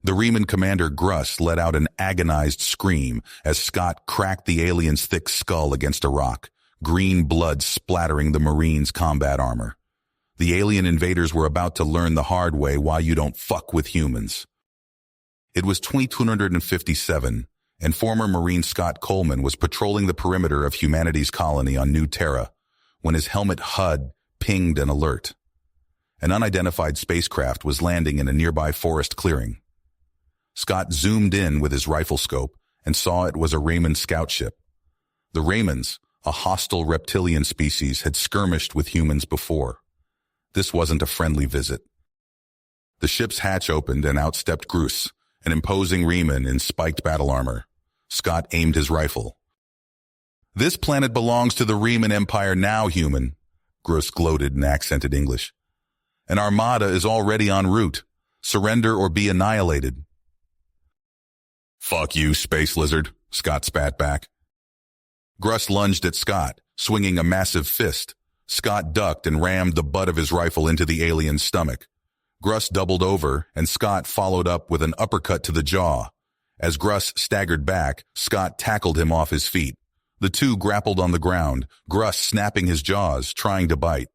The Riemann commander Gruss let out an agonized scream as Scott cracked the alien's thick skull against a rock, green blood splattering the Marine's combat armor. The alien invaders were about to learn the hard way why you don't fuck with humans. It was 2257, and former Marine Scott Coleman was patrolling the perimeter of humanity's colony on New Terra when his helmet HUD pinged an alert. An unidentified spacecraft was landing in a nearby forest clearing. Scott zoomed in with his rifle scope and saw it was a Raymond scout ship. The Raymonds, a hostile reptilian species, had skirmished with humans before. This wasn't a friendly visit. The ship's hatch opened and out stepped Gruss, an imposing Riemann in spiked battle armor. Scott aimed his rifle. "This planet belongs to the Riemann Empire now, human," Gruss gloated in accented English. "An armada is already en route. Surrender or be annihilated." "Fuck you, space lizard," Scott spat back. Gruss lunged at Scott, swinging a massive fist. Scott ducked and rammed the butt of his rifle into the alien's stomach. Gruss doubled over, and Scott followed up with an uppercut to the jaw. As Gruss staggered back, Scott tackled him off his feet. The two grappled on the ground, Gruss snapping his jaws, trying to bite.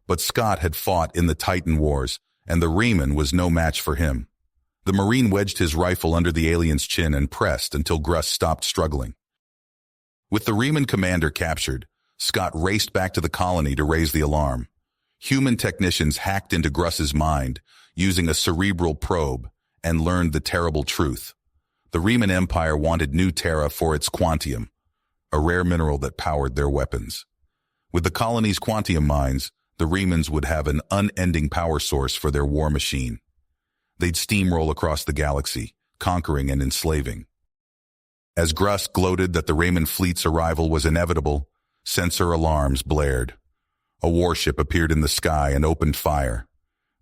But Scott had fought in the Titan Wars, and the Riemann was no match for him. The Marine wedged his rifle under the alien's chin and pressed until Gruss stopped struggling. With the Riemann commander captured, Scott raced back to the colony to raise the alarm. Human technicians hacked into Gruss's mind, using a cerebral probe, and learned the terrible truth. The Riemann Empire wanted New Terra for its quantium, a rare mineral that powered their weapons. With the colony's quantium mines, the Riemanns would have an unending power source for their war machine. They'd steamroll across the galaxy, conquering and enslaving. As Gruss gloated that the Raymond fleet's arrival was inevitable, sensor alarms blared. A warship appeared in the sky and opened fire.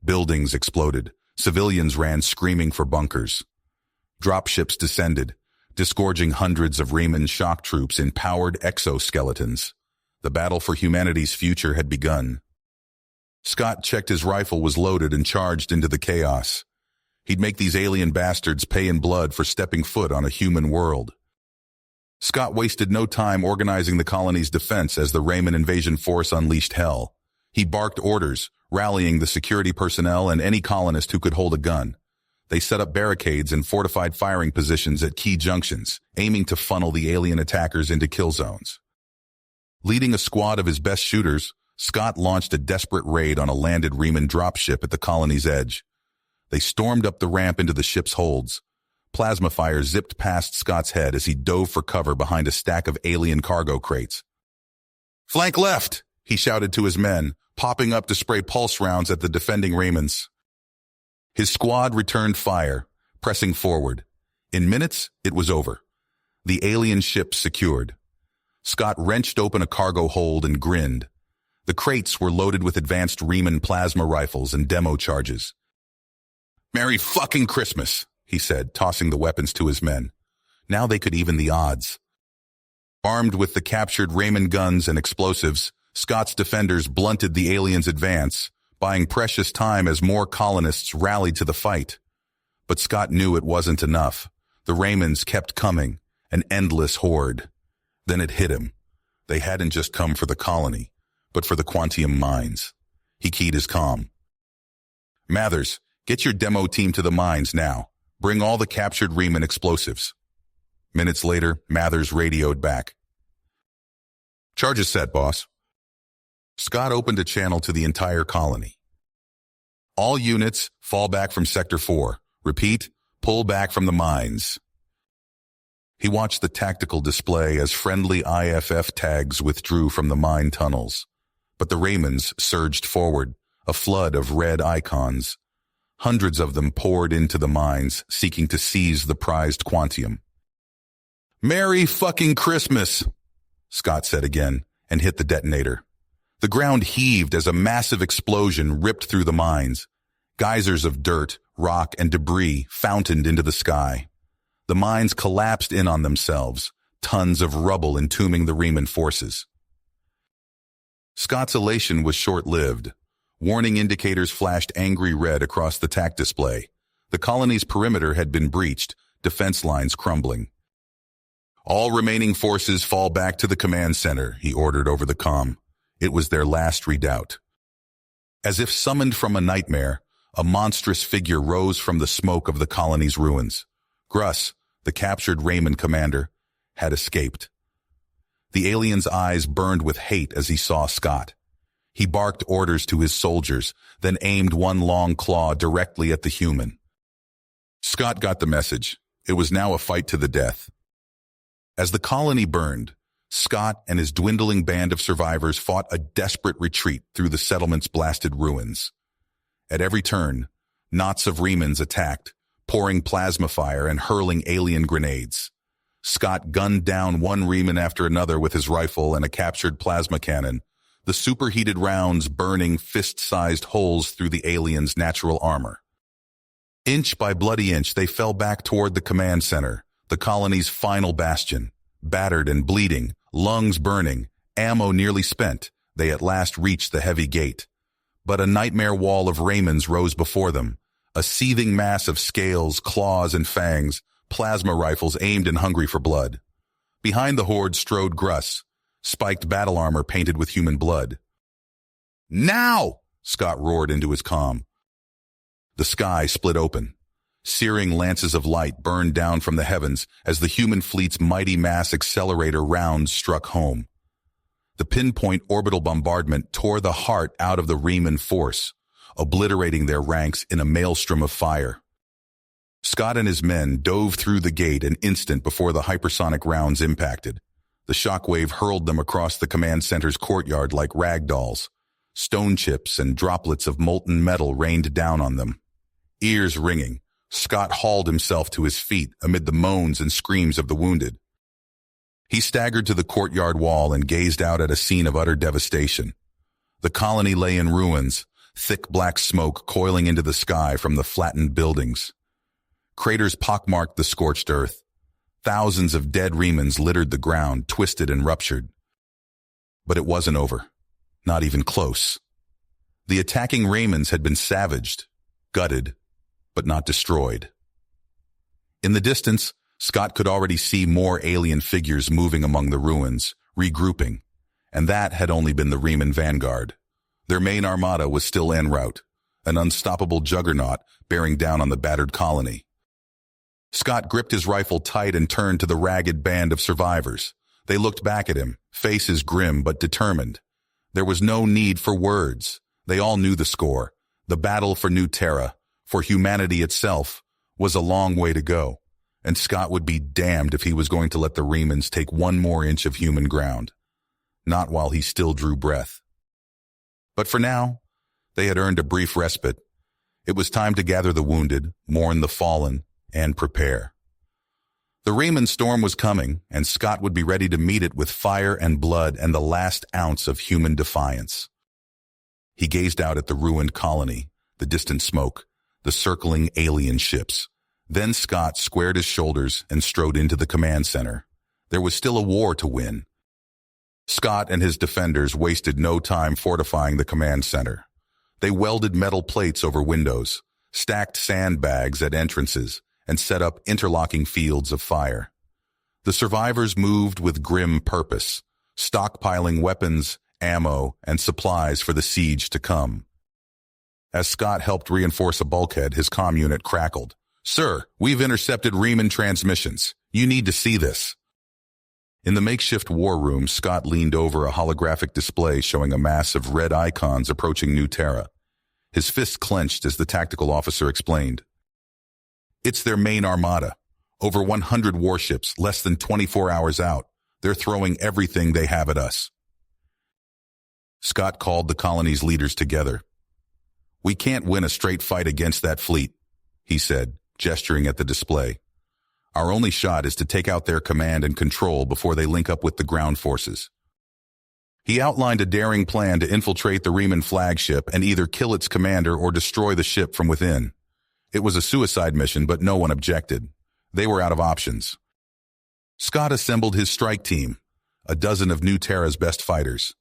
Buildings exploded. Civilians ran screaming for bunkers. Dropships descended, disgorging hundreds of Riemann shock troops in powered exoskeletons. The battle for humanity's future had begun. Scott checked his rifle was loaded and charged into the chaos. He'd make these alien bastards pay in blood for stepping foot on a human world. Scott wasted no time organizing the colony's defense as the Raymond invasion force unleashed hell. He barked orders, rallying the security personnel and any colonist who could hold a gun. They set up barricades and fortified firing positions at key junctions, aiming to funnel the alien attackers into kill zones. Leading a squad of his best shooters, Scott launched a desperate raid on a landed Riemann dropship at the colony's edge. They stormed up the ramp into the ship's holds. Plasma fire zipped past Scott's head as he dove for cover behind a stack of alien cargo crates. "Flank left!" he shouted to his men, popping up to spray pulse rounds at the defending Raymonds. His squad returned fire, pressing forward. In minutes, it was over. The alien ship secured. Scott wrenched open a cargo hold and grinned. The crates were loaded with advanced Riemann plasma rifles and demo charges. "Merry fucking Christmas," he said, tossing the weapons to his men. Now they could even the odds. Armed with the captured Raymond guns and explosives, Scott's defenders blunted the aliens' advance, buying precious time as more colonists rallied to the fight. But Scott knew it wasn't enough. The Raymonds kept coming, an endless horde. Then it hit him. They hadn't just come for the colony, but for the quantium mines. He keyed his comm. "Mathers, get your demo team to the mines now. Bring all the captured Riemann explosives." Minutes later, Mathers radioed back. "Charges set, boss." Scott opened a channel to the entire colony. "All units, fall back from Sector 4. Repeat, pull back from the mines." He watched the tactical display as friendly IFF tags withdrew from the mine tunnels. But the Raymonds surged forward, a flood of red icons. Hundreds of them poured into the mines, seeking to seize the prized quantium. "Merry fucking Christmas," Scott said again, and hit the detonator. The ground heaved as a massive explosion ripped through the mines. Geysers of dirt, rock, and debris fountained into the sky. The mines collapsed in on themselves, tons of rubble entombing the Riemann forces. Scott's elation was short-lived. Warning indicators flashed angry red across the TAC display. The colony's perimeter had been breached, defense lines crumbling. "All remaining forces fall back to the command center," he ordered over the comm. It was their last redoubt. As if summoned from a nightmare, a monstrous figure rose from the smoke of the colony's ruins. Gruss, the captured Raymond commander, had escaped. The alien's eyes burned with hate as he saw Scott. He barked orders to his soldiers, then aimed one long claw directly at the human. Scott got the message. It was now a fight to the death. As the colony burned, Scott and his dwindling band of survivors fought a desperate retreat through the settlement's blasted ruins. At every turn, knots of Remans attacked, pouring plasma fire and hurling alien grenades. Scott gunned down one Reman after another with his rifle and a captured plasma cannon, the superheated rounds burning fist-sized holes through the aliens' natural armor. Inch by bloody inch, they fell back toward the command center, the colony's final bastion. Battered and bleeding, lungs burning, ammo nearly spent, they at last reached the heavy gate. But a nightmare wall of Raymans rose before them, a seething mass of scales, claws, and fangs, plasma rifles aimed and hungry for blood. Behind the horde strode Gruss, spiked battle armor painted with human blood. "Now!" Scott roared into his comm. The sky split open. Searing lances of light burned down from the heavens as the human fleet's mighty mass accelerator rounds struck home. The pinpoint orbital bombardment tore the heart out of the Reman force, obliterating their ranks in a maelstrom of fire. Scott and his men dove through the gate an instant before the hypersonic rounds impacted. The shockwave hurled them across the command center's courtyard like rag dolls. Stone chips and droplets of molten metal rained down on them. Ears ringing, Scott hauled himself to his feet amid the moans and screams of the wounded. He staggered to the courtyard wall and gazed out at a scene of utter devastation. The colony lay in ruins, thick black smoke coiling into the sky from the flattened buildings. Craters pockmarked the scorched earth. Thousands of dead Remans littered the ground, twisted and ruptured. But it wasn't over. Not even close. The attacking Raymans had been savaged, gutted, but not destroyed. In the distance, Scott could already see more alien figures moving among the ruins, regrouping, and that had only been the Reman vanguard. Their main armada was still en route, an unstoppable juggernaut bearing down on the battered colony. Scott gripped his rifle tight and turned to the ragged band of survivors. They looked back at him, faces grim but determined. There was no need for words. They all knew the score. The battle for New Terra, for humanity itself, was a long way to go, and Scott would be damned if he was going to let the Remans take one more inch of human ground. Not while he still drew breath. But for now, they had earned a brief respite. It was time to gather the wounded, mourn the fallen, and prepare. The Raymond storm was coming, and Scott would be ready to meet it with fire and blood and the last ounce of human defiance. He gazed out at the ruined colony, the distant smoke, the circling alien ships. Then Scott squared his shoulders and strode into the command center. There was still a war to win. Scott and his defenders wasted no time fortifying the command center. They welded metal plates over windows, stacked sandbags at entrances, and set up interlocking fields of fire. The survivors moved with grim purpose, stockpiling weapons, ammo, and supplies for the siege to come. As Scott helped reinforce a bulkhead, his comm unit crackled. "Sir, we've intercepted Reman transmissions. You need to see this." In the makeshift war room, Scott leaned over a holographic display showing a mass of red icons approaching New Terra. His fist clenched as the tactical officer explained. "It's their main armada. Over 100 warships, less than 24 hours out. They're throwing everything they have at us." Scott called the colony's leaders together. "We can't win a straight fight against that fleet," he said, gesturing at the display. "Our only shot is to take out their command and control before they link up with the ground forces." He outlined a daring plan to infiltrate the Reman flagship and either kill its commander or destroy the ship from within. It was a suicide mission, but no one objected. They were out of options. Scott assembled his strike team, a dozen of New Terra's best fighters.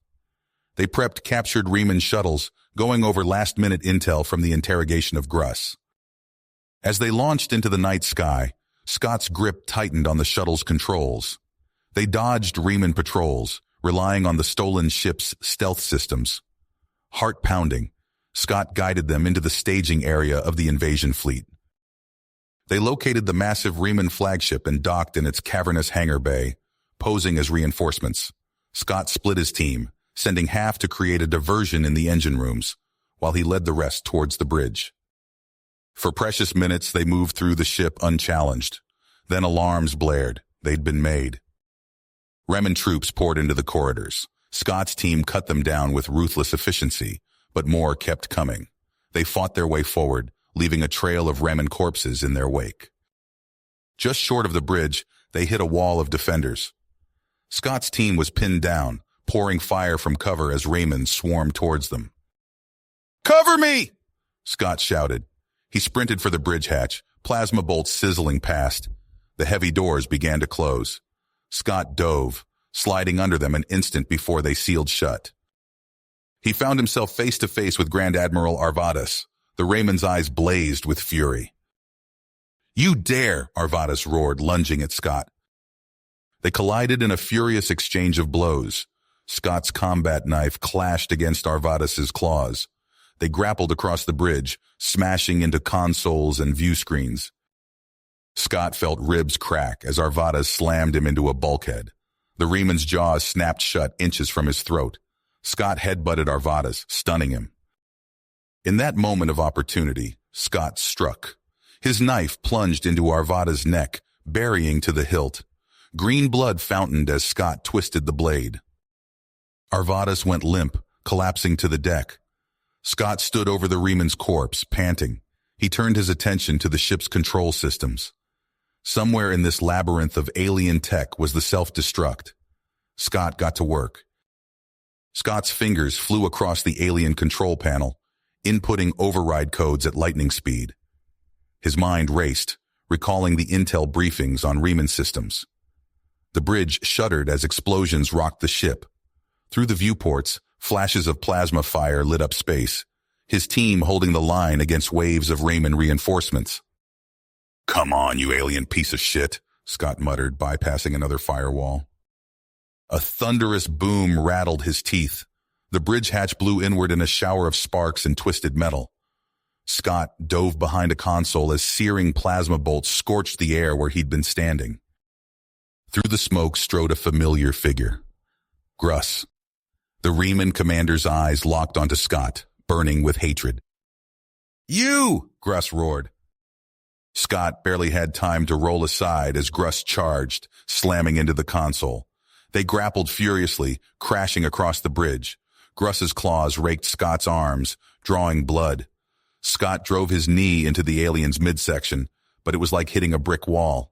They prepped captured Reman shuttles, going over last-minute intel from the interrogation of Gruss. As they launched into the night sky, Scott's grip tightened on the shuttle's controls. They dodged Riemann patrols, relying on the stolen ship's stealth systems. Heart pounding, Scott guided them into the staging area of the invasion fleet. They located the massive Riemann flagship and docked in its cavernous hangar bay, posing as reinforcements. Scott split his team, sending half to create a diversion in the engine rooms, while he led the rest towards the bridge. For precious minutes, they moved through the ship unchallenged. Then alarms blared. They'd been made. Reman troops poured into the corridors. Scott's team cut them down with ruthless efficiency, but more kept coming. They fought their way forward, leaving a trail of Reman corpses in their wake. Just short of the bridge, they hit a wall of defenders. Scott's team was pinned down, pouring fire from cover as Raymond swarmed towards them. "Cover me!" Scott shouted. He sprinted for the bridge hatch, plasma bolts sizzling past. The heavy doors began to close. Scott dove, sliding under them an instant before they sealed shut. He found himself face to face with Grand Admiral Arvadas. The Raymond's eyes blazed with fury. "You dare!" Arvadas roared, lunging at Scott. They collided in a furious exchange of blows. Scott's combat knife clashed against Arvadas's claws. They grappled across the bridge, smashing into consoles and view screens. Scott felt ribs crack as Arvadas slammed him into a bulkhead. The Raymond's jaws snapped shut inches from his throat. Scott headbutted Arvadas, stunning him. In that moment of opportunity, Scott struck. His knife plunged into Arvada's neck, burying to the hilt. Green blood fountained as Scott twisted the blade. Arvadas went limp, collapsing to the deck. Scott stood over the Raymond's corpse, panting. He turned his attention to the ship's control systems. Somewhere in this labyrinth of alien tech was the self-destruct. Scott got to work. Scott's fingers flew across the alien control panel, inputting override codes at lightning speed. His mind raced, recalling the intel briefings on Riemann systems. The bridge shuddered as explosions rocked the ship. Through the viewports, flashes of plasma fire lit up space, his team holding the line against waves of Raymond reinforcements. "Come on, you alien piece of shit," Scott muttered, bypassing another firewall. A thunderous boom rattled his teeth. The bridge hatch blew inward in a shower of sparks and twisted metal. Scott dove behind a console as searing plasma bolts scorched the air where he'd been standing. Through the smoke strode a familiar figure. Gruss. The Riemann commander's eyes locked onto Scott, burning with hatred. "You!" Gruss roared. Scott barely had time to roll aside as Gruss charged, slamming into the console. They grappled furiously, crashing across the bridge. Gruss's claws raked Scott's arms, drawing blood. Scott drove his knee into the alien's midsection, but it was like hitting a brick wall.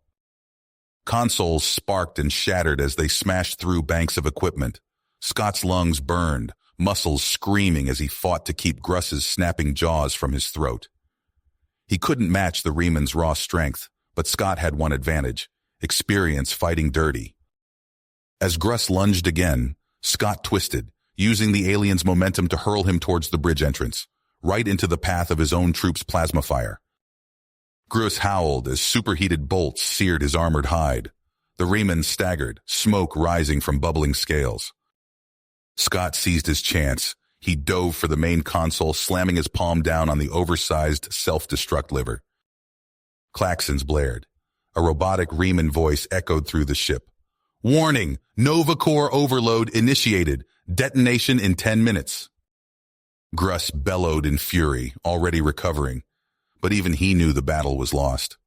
Consoles sparked and shattered as they smashed through banks of equipment. Scott's lungs burned, muscles screaming as he fought to keep Gruss's snapping jaws from his throat. He couldn't match the Raymond's raw strength, but Scott had one advantage: experience fighting dirty. As Gruss lunged again, Scott twisted, using the alien's momentum to hurl him towards the bridge entrance, right into the path of his own troops' plasma fire. Gruss howled as superheated bolts seared his armored hide. The Raymond staggered, smoke rising from bubbling scales. Scott seized his chance. He dove for the main console, slamming his palm down on the oversized self-destruct lever. Klaxons blared. A robotic Riemann voice echoed through the ship. "Warning! Nova Core overload initiated. Detonation in 10 minutes. Gruss bellowed in fury, already recovering, but even he knew the battle was lost.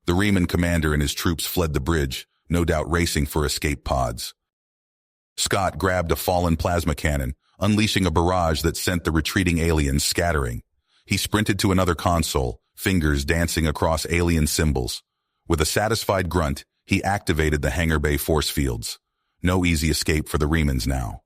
The Riemann commander and his troops fled the bridge, no doubt racing for escape pods. Scott grabbed a fallen plasma cannon, unleashing a barrage that sent the retreating aliens scattering. He sprinted to another console, fingers dancing across alien symbols. With a satisfied grunt, he activated the hangar bay force fields. No easy escape for the Riemanns now.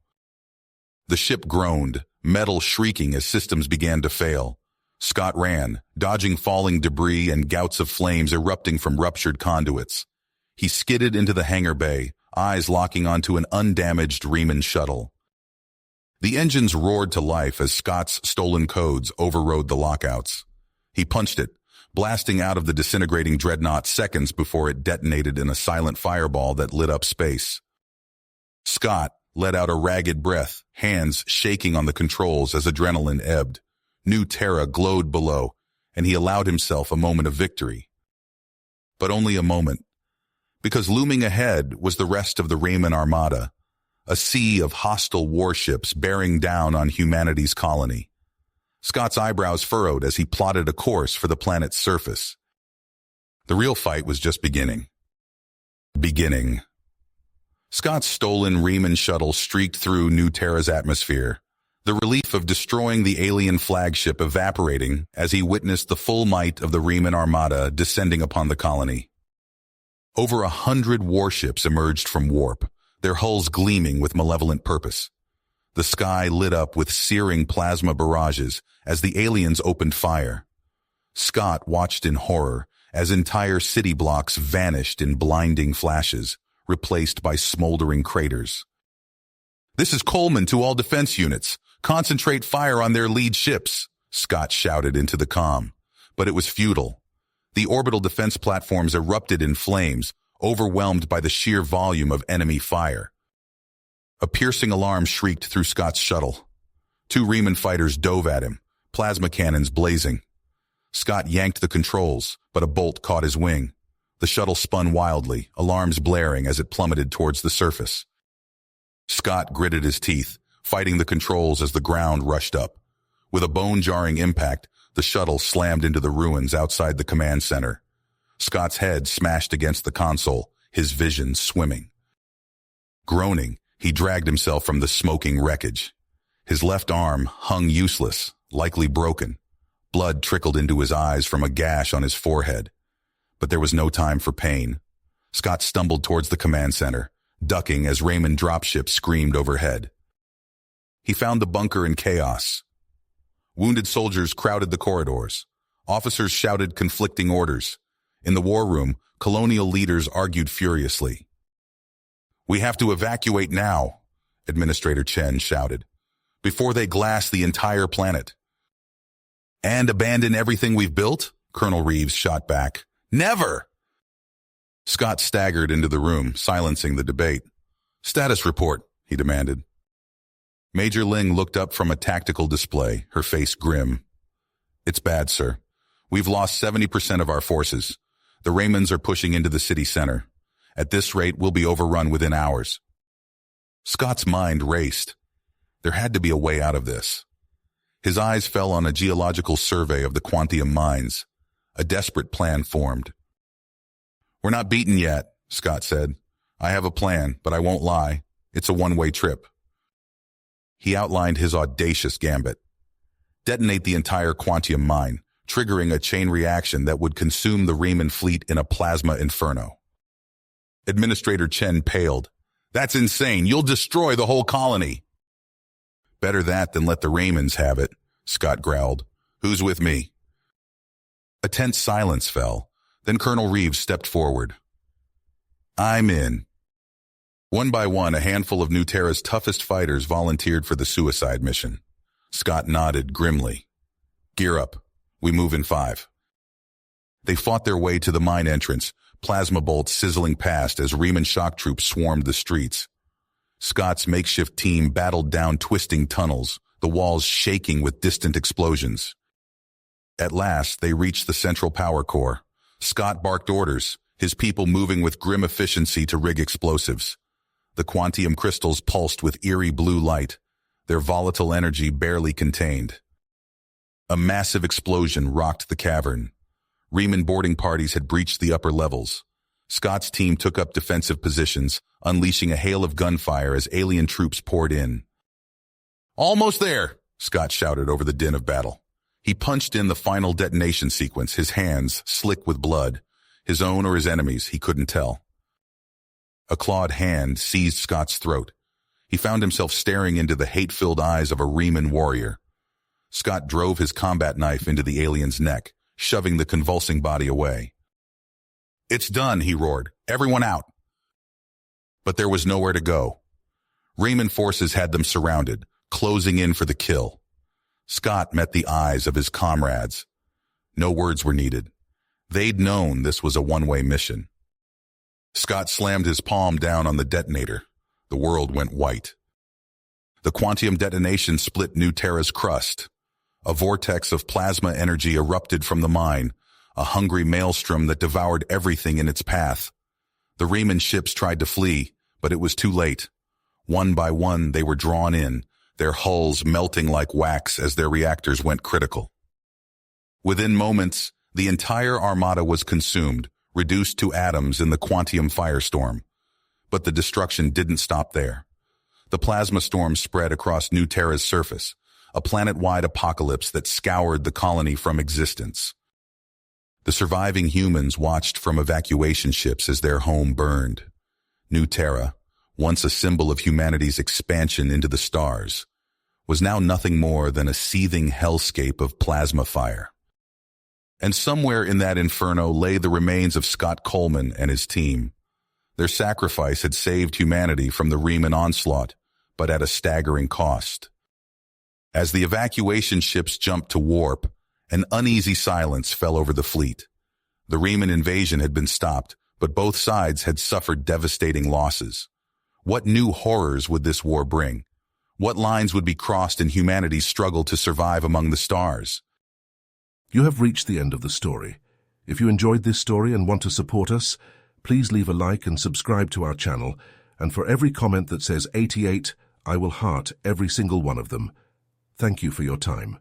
The ship groaned, metal shrieking as systems began to fail. Scott ran, dodging falling debris and gouts of flames erupting from ruptured conduits. He skidded into the hangar bay, eyes locking onto an undamaged Riemann shuttle. The engines roared to life as Scott's stolen codes overrode the lockouts. He punched it, blasting out of the disintegrating dreadnought seconds before it detonated in a silent fireball that lit up space. Scott let out a ragged breath, hands shaking on the controls as adrenaline ebbed. New Terra glowed below, and he allowed himself a moment of victory. But only a moment, because looming ahead was the rest of the Raymond Armada, a sea of hostile warships bearing down on humanity's colony. Scott's eyebrows furrowed as he plotted a course for the planet's surface. The real fight was just beginning. Scott's stolen Riemann shuttle streaked through New Terra's atmosphere, the relief of destroying the alien flagship evaporating as he witnessed the full might of the Riemann Armada descending upon the colony. Over 100 warships emerged from warp, their hulls gleaming with malevolent purpose. The sky lit up with searing plasma barrages as the aliens opened fire. Scott watched in horror as entire city blocks vanished in blinding flashes, replaced by smoldering craters. "This is Coleman to all defense units. Concentrate fire on their lead ships," Scott shouted into the comm. But it was futile. The orbital defense platforms erupted in flames, overwhelmed by the sheer volume of enemy fire. A piercing alarm shrieked through Scott's shuttle. 2 Riemann fighters dove at him, plasma cannons blazing. Scott yanked the controls, but a bolt caught his wing. The shuttle spun wildly, alarms blaring as it plummeted towards the surface. Scott gritted his teeth, fighting the controls as the ground rushed up. With a bone-jarring impact, the shuttle slammed into the ruins outside the command center. Scott's head smashed against the console, his vision swimming. Groaning, he dragged himself from the smoking wreckage. His left arm hung useless, likely broken. Blood trickled into his eyes from a gash on his forehead. But there was no time for pain. Scott stumbled towards the command center, ducking as Raymond dropships screamed overhead. He found the bunker in chaos. Wounded soldiers crowded the corridors. Officers shouted conflicting orders. In the war room, colonial leaders argued furiously. "We have to evacuate now," Administrator Chen shouted, "before they glass the entire planet." "And abandon everything we've built?" Colonel Reeves shot back. "Never!" Scott staggered into the room, silencing the debate. "Status report," he demanded. Major Ling looked up from a tactical display, her face grim. "It's bad, sir. We've lost 70% of our forces. The Raymonds are pushing into the city center. At this rate, we'll be overrun within hours." Scott's mind raced. There had to be a way out of this. His eyes fell on a geological survey of the Quantium mines. A desperate plan formed. "We're not beaten yet," Scott said. "I have a plan, but I won't lie. It's a one-way trip." He outlined his audacious gambit. Detonate the entire Quantium mine, triggering a chain reaction that would consume the Riemann fleet in a plasma inferno. Administrator Chen paled. "That's insane. You'll destroy the whole colony." "Better that than let the Raymonds have it," Scott growled. "Who's with me?" A tense silence fell. Then Colonel Reeves stepped forward. "I'm in." One by one, a handful of New Terra's toughest fighters volunteered for the suicide mission. Scott nodded grimly. "Gear up. We move in 5. They fought their way to the mine entrance, plasma bolts sizzling past as Riemann shock troops swarmed the streets. Scott's makeshift team battled down twisting tunnels, the walls shaking with distant explosions. At last, they reached the central power core. Scott barked orders, his people moving with grim efficiency to rig explosives. The Quantium crystals pulsed with eerie blue light, their volatile energy barely contained. A massive explosion rocked the cavern. Riemann boarding parties had breached the upper levels. Scott's team took up defensive positions, unleashing a hail of gunfire as alien troops poured in. "Almost there," Scott shouted over the din of battle. He punched in the final detonation sequence, his hands slick with blood. His own or his enemies, he couldn't tell. A clawed hand seized Scott's throat. He found himself staring into the hate-filled eyes of a Riemann warrior. Scott drove his combat knife into the alien's neck, shoving the convulsing body away. "It's done," he roared. "Everyone out." But there was nowhere to go. Riemann forces had them surrounded, closing in for the kill. Scott met the eyes of his comrades. No words were needed. They'd known this was a one-way mission. Scott slammed his palm down on the detonator. The world went white. The quantum detonation split New Terra's crust. A vortex of plasma energy erupted from the mine, a hungry maelstrom that devoured everything in its path. The Riemann ships tried to flee, but it was too late. One by one, they were drawn in, their hulls melting like wax as their reactors went critical. Within moments, the entire armada was consumed, reduced to atoms in the quantum firestorm. But the destruction didn't stop there. The plasma storm spread across New Terra's surface, a planet-wide apocalypse that scoured the colony from existence. The surviving humans watched from evacuation ships as their home burned. New Terra, once a symbol of humanity's expansion into the stars, was now nothing more than a seething hellscape of plasma fire. And somewhere in that inferno lay the remains of Scott Coleman and his team. Their sacrifice had saved humanity from the Riemann onslaught, but at a staggering cost. As the evacuation ships jumped to warp, an uneasy silence fell over the fleet. The Riemann invasion had been stopped, but both sides had suffered devastating losses. What new horrors would this war bring? What lines would be crossed in humanity's struggle to survive among the stars? You have reached the end of the story. If you enjoyed this story and want to support us, please leave a like and subscribe to our channel, and for every comment that says 88, I will heart every single one of them. Thank you for your time.